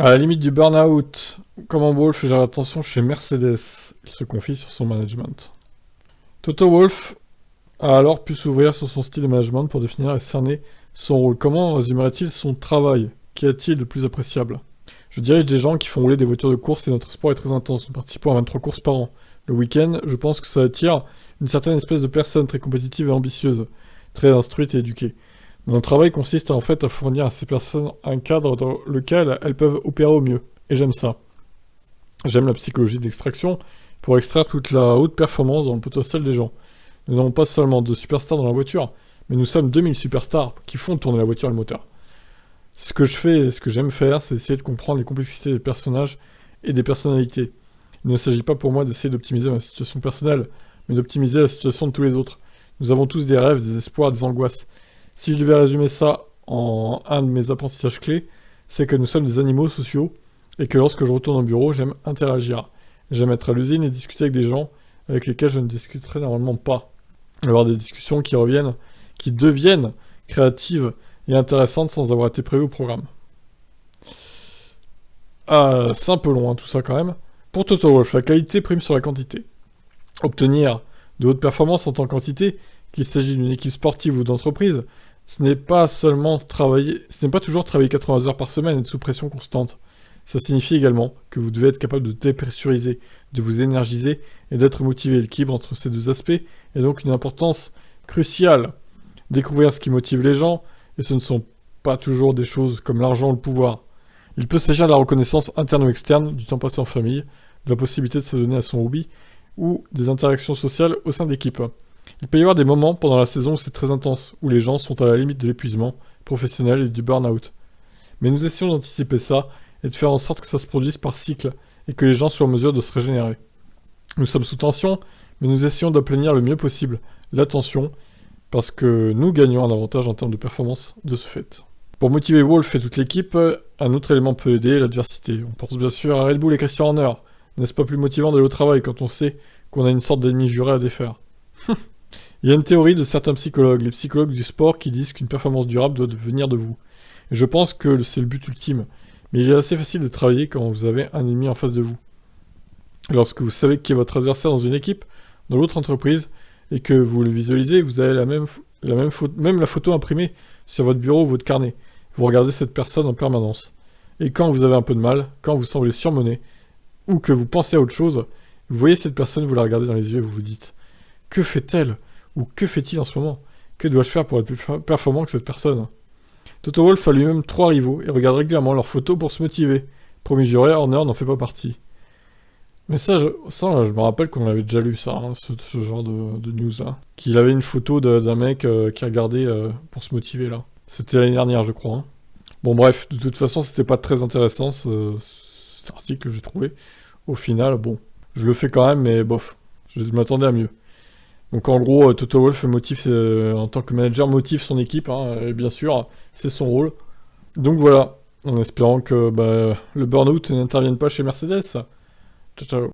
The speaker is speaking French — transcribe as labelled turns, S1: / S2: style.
S1: À la limite du burn-out, comment Wolff gère l'attention chez Mercedes? Il se confie sur son management. Toto Wolff a alors pu s'ouvrir sur son style de management pour définir et cerner son rôle. Comment résumerait-il son travail? Qu'y a-t-il de plus appréciable? Je dirige des gens qui font rouler des voitures de course et notre sport est très intense. Nous participons à 23 courses par an. Le week-end, je pense que ça attire une certaine espèce de personne très compétitive et ambitieuse, très instruite et éduquée. Mon travail consiste en fait à fournir à ces personnes un cadre dans lequel elles peuvent opérer au mieux. Et j'aime ça. J'aime la psychologie d'extraction pour extraire toute la haute performance dans le potentiel des gens. Nous n'avons pas seulement de superstars dans la voiture, mais nous sommes 2000 superstars qui font tourner la voiture et le moteur. Ce que je fais et ce que j'aime faire, c'est essayer de comprendre les complexités des personnages et des personnalités. Il ne s'agit pas pour moi d'essayer d'optimiser ma situation personnelle, mais d'optimiser la situation de tous les autres. Nous avons tous des rêves, des espoirs, des angoisses. Si je devais résumer ça en un de mes apprentissages clés, c'est que nous sommes des animaux sociaux et que lorsque je retourne au bureau, j'aime interagir. J'aime être à l'usine et discuter avec des gens avec lesquels je ne discuterai normalement pas. Avoir des discussions qui deviennent créatives et intéressantes sans avoir été prévues au programme. Ah, c'est un peu long tout ça quand même. Pour Toto Wolff, la qualité prime sur la quantité. Obtenir de hautes performances en tant qu'entité, qu'il s'agit d'une équipe sportive ou d'entreprise, ce n'est pas toujours travailler 80 heures par semaine et être sous pression constante. Ça signifie également que vous devez être capable de dépressuriser, de vous énergiser et d'être motivé. L'équilibre entre ces deux aspects est donc une importance cruciale. Découvrir ce qui motive les gens, et ce ne sont pas toujours des choses comme l'argent ou le pouvoir. Il peut s'agir de la reconnaissance interne ou externe, du temps passé en famille, de la possibilité de se donner à son hobby, ou des interactions sociales au sein d'équipes. Il peut y avoir des moments pendant la saison où c'est très intense, où les gens sont à la limite de l'épuisement professionnel et du burn-out. Mais nous essayons d'anticiper ça et de faire en sorte que ça se produise par cycle et que les gens soient en mesure de se régénérer. Nous sommes sous tension, mais nous essayons d'aplanir le mieux possible la tension parce que nous gagnons un avantage en termes de performance de ce fait. Pour motiver Wolff et toute l'équipe, un autre élément peut aider, l'adversité. On pense bien sûr à Red Bull et Christian Horner. N'est-ce pas plus motivant d'aller au travail quand on sait qu'on a une sorte d'ennemi juré à défaire? Il y a une théorie de certains psychologues, les psychologues du sport, qui disent qu'une performance durable doit venir de vous. Et je pense que c'est le but ultime. Mais il est assez facile de travailler quand vous avez un ennemi en face de vous. Lorsque vous savez qui est votre adversaire dans une équipe, dans l'autre entreprise, et que vous le visualisez, vous avez même la photo imprimée sur votre bureau ou votre carnet. Vous regardez cette personne en permanence. Et quand vous avez un peu de mal, quand vous semblez surmené, ou que vous pensez à autre chose, vous voyez cette personne, vous la regardez dans les yeux et vous vous dites « Que fait-elle » ou « Que fait-il en ce moment ?»« Que dois-je faire pour être plus performant que cette personne ?» Toto Wolff a lui-même 3 rivaux et regarde régulièrement leurs photos pour se motiver. Promis juré, Horner n'en fait pas partie. Mais ça, je me rappelle qu'on avait déjà lu ça, ce genre de news là. Qu'il avait une photo d'un mec qui regardait pour se motiver là. C'était l'année dernière, je crois. Bon bref, de toute façon, c'était pas très intéressant cet article que j'ai trouvé. Au final, bon, je le fais quand même, mais bof, je m'attendais à mieux. Donc en gros, Toto Wolff en tant que manager motive son équipe, et bien sûr, c'est son rôle. Donc voilà, en espérant que le burn-out n'intervienne pas chez Mercedes. Ciao ciao.